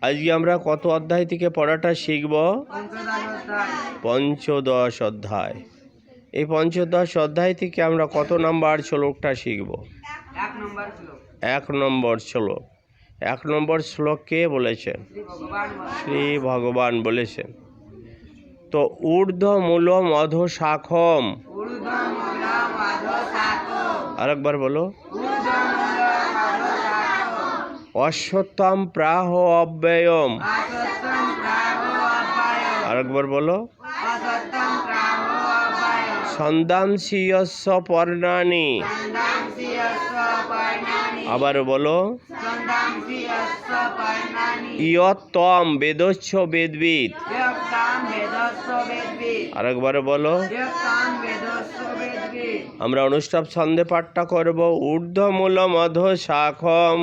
আজকে আমরা কত অধ্যায় থেকে পড়াটা শিখব? পঞ্চদশ অধ্যায়। এই পঞ্চদশ অধ্যায় থেকে আমরা কত নম্বর শ্লোকটা শিখব? 1 নম্বর শ্লোক। 1 নম্বর শ্লোক কে বলেছেন? শ্রী ভগবান বলেছেন। তো ঊর্ধ্বমূলম অধঃশাখম, আরেকবার বলো। অশ্বত্থম প্রাহ অব্যয়ম, আরেকবার বলো। ছন্দাংসি যস্য পর্ণানি, আবার বলো। ইয়ত্তম বেদস্য বেদবিদ, আরেকবার বলো। আমরা অনুষ্টাপ ছন্দে পাঠটা করব। ঊর্ধ্বমূলম অধঃশাখম,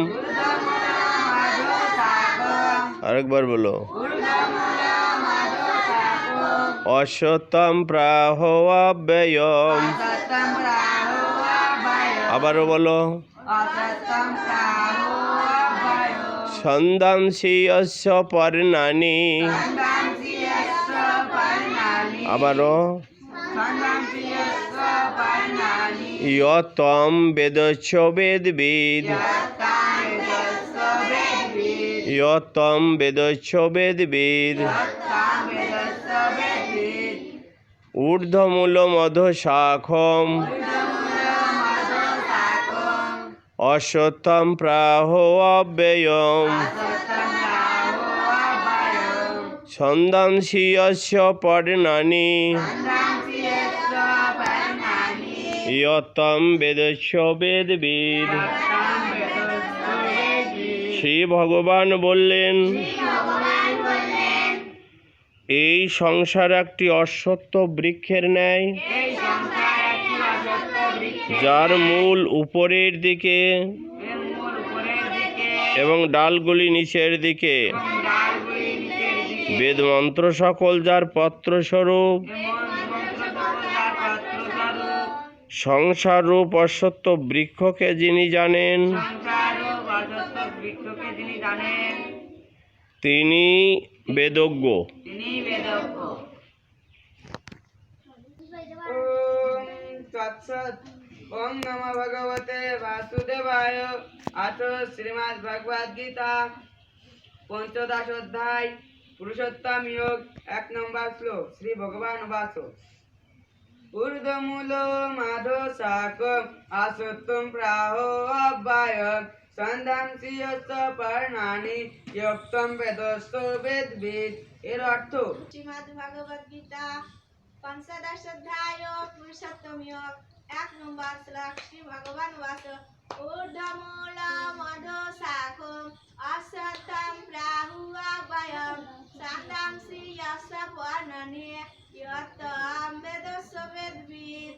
আরেকবার বলো। অশ্বত্থম প্রাহ অব্যয়ম, আবারও বলো। ছন্দাংসি যস্য পর্ণানি, আবারও। ইয়ত্তম বেদস্য বেদবিদ, ইয়ত্তম বেদস্য বেদবিদ। ঊর্ধ্বমূলম অধঃশাখম, অশ্বত্থম প্রাহ অব্যয়ম, ছন্দাংসি যস্য পর্ণানি, ইয়ত্তম বেদস্য বেদবিদ। শ্রী ভগবান বললেন, এই সংসার একটি অশ্বত্থ বৃক্ষের ন্যায়, যার মূল উপরের দিকে এবং ডালগুলি নিচের দিকে। বেদ মন্ত্র সকল যার পত্রস্বরূপ, সংসার রূপ অশ্বত্থ বৃক্ষকে যিনি জানেন, তিনি বেদজ্ঞ। ওম নমো ভগবতে বাসুদেবায়। আজ শ্রীমদ্ ভগবদ গীতা পঞ্চদশ অধ্যায় পুরুষোত্তম যোগ 1 নম্বর শ্লোক। শ্রী ভগবান বাস। ঊর্ধ্বমূলম অধঃশাখম, অশ্বত্থম প্রাহ অব্যয়ম, ছন্দাংসি যস্য পর্ণানি, ইয়ত্তম বেদস্য বেদবিদ। এর অর্থ, শ্রীমদ্ ভগবদ গীতা পঞ্চদশ অধ্যায় পুরুষোত্তম যোগ 1 নম্বর শ্লোক। শ্রী ভগবান বাস। ঊর্ধ্বমূলম অধঃশাখম, অশ্বত্থম প্রাহু অব্যয়ম, ছন্দাংসি যস্য পর্ণানি, ইয়ত্তম বেদস্য বেদবিদ।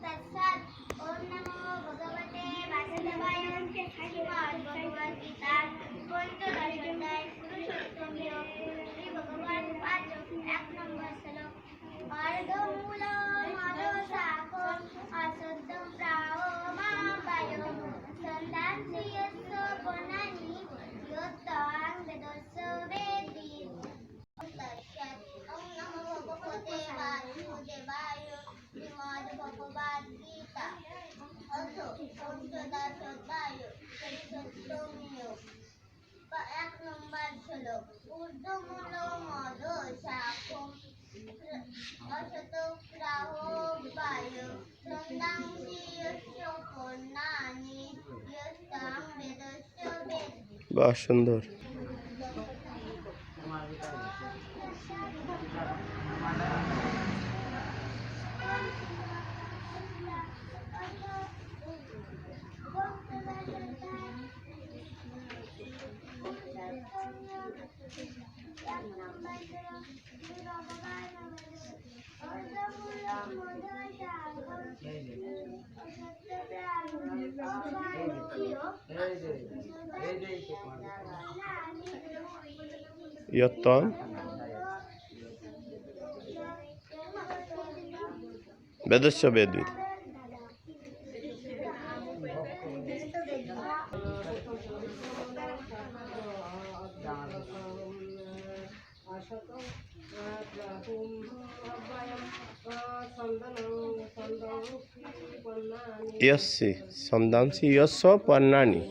তৎসৎ। ওম নমো ভগবতে বাসুদেবায়। শ্রীমদ্ ভগবদ গীতা পঞ্চদশ অধ্যায় পুরুষোত্তম যোগ শ্রী ভগবান বাস। 1 নম্বর শ্লোক। ঊর্ধ্বমূলম অধঃশাখম, অশ্বত্থম প্রাহ অব্যয়ম, ছন্দাংসি যস্য পর্ণানি, ইয়ত্তম বেদস্য বেদবিদ। তৎসৎ। ওম নমো ভগবতে বাসুদেবায়। শ্রীমদ্ ভগবদ গীতা পঞ্চদশ অধ্যায় পুরুষোত্তম যোগ 1 নম্বর শ্লোক। ঊর্ধ্বমূলম অধঃশাখম, অশ্বত্থম প্রাহ অব্যয়ম, ছন্দাংসি যস্য পর্ণানি, ইয়ত্তম বেদস্য বেদবিদ। বাহ, সুন্দর। ইয়ত্তম বেদস্য বেদবিদ। জানা यस्य छन्दांसि यस्य पर्णानि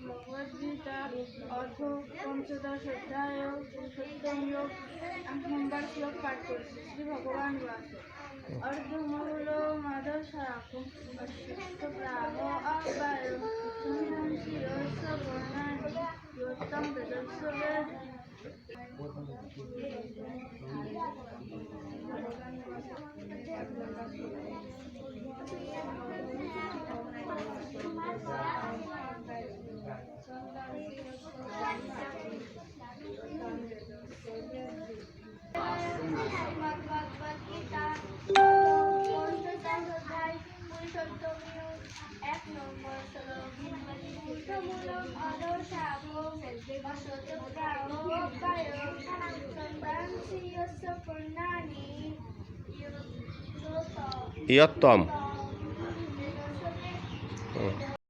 ভগবদ্গীতা অর্থ পঞ্চদশ অধ্যায় পুরুষোত্তম যোগ 8 নম্বর শ্লোক পাঠ করছি। শ্রী ভগবান বলেন, অর্ধমূল মদশাখম অশ্বত্থ প্রাহ আবায় ছন্দাংসি যস্য বর্ণানি যোত্তম বেদস্য বেদ। ভগবদ্গীতা পঞ্চদশ অধ্যায় পুরুষোত্তম যোগ 1 নম্বর শ্লোক ঊর্ধ্বমূলম অধঃশাখম অশ্বত্থপ্রাহ অব্যয়ম ছন্দাংসি যস্য পর্ণানি यत्तम